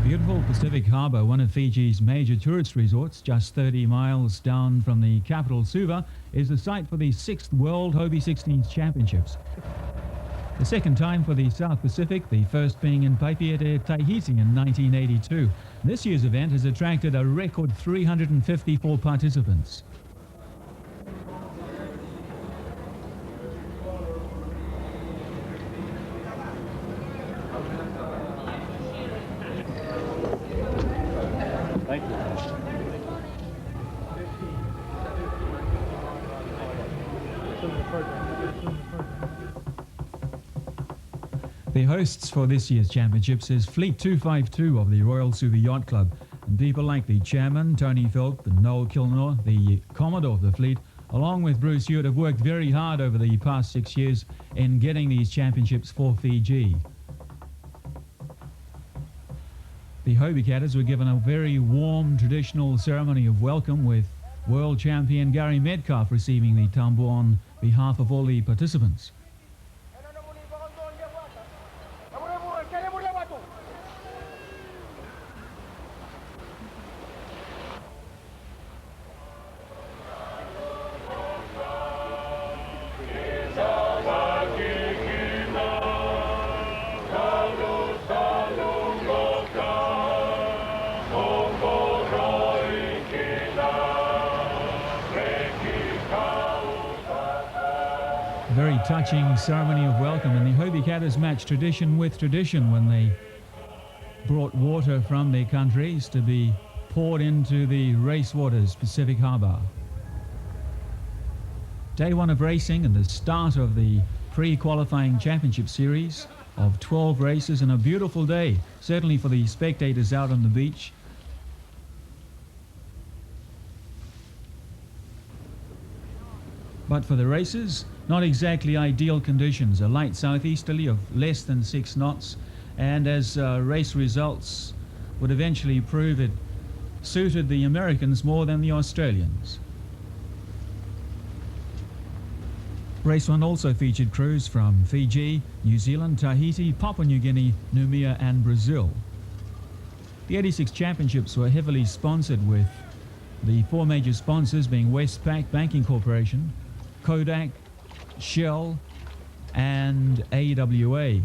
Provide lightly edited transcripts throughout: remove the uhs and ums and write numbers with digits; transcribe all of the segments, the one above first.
Beautiful Pacific Harbour, one of Fiji's major tourist resorts, just 30 miles down from the capital Suva, is the site for the 6th World Hobie 16s Championships. The second time for the South Pacific, the first being in Papeete, Tahiti in 1982. This year's event has attracted a record 354 participants. Thank you. The hosts for this year's championships is Fleet 252 of the Royal Suva Yacht Club, and people like the chairman, Tony Philp, and Noel Kilnor, the commodore of the fleet, along with Bruce Hewitt, have worked very hard over the past 6 years in getting these championships for Fiji. The Hobie Catters were given a very warm traditional ceremony of welcome, with world champion Gary Metcalf receiving the tambour on behalf of all the participants. Very touching ceremony of welcome, and the Hobie Catters matched tradition with tradition when they brought water from their countries to be poured into the race waters, Pacific Harbour. Day one of racing and the start of the pre-qualifying championship series of 12 races, and a beautiful day, certainly for the spectators out on the beach. But for the racers, not exactly ideal conditions. A light southeasterly of less than 6 knots, and as race results would eventually prove, it suited the Americans more than the Australians. Race 1 also featured crews from Fiji, New Zealand, Tahiti, Papua New Guinea, Noumea and Brazil. The 86 championships were heavily sponsored, with the 4 major sponsors being Westpac Banking Corporation, Kodak, Shell and AWA.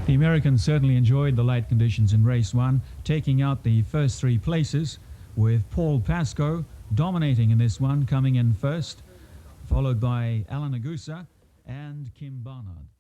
The Americans certainly enjoyed the light conditions in race 1, taking out the first 3 places, with Paul Pascoe dominating in this one, coming in first, followed by Alan Agusa and Kim Barnard.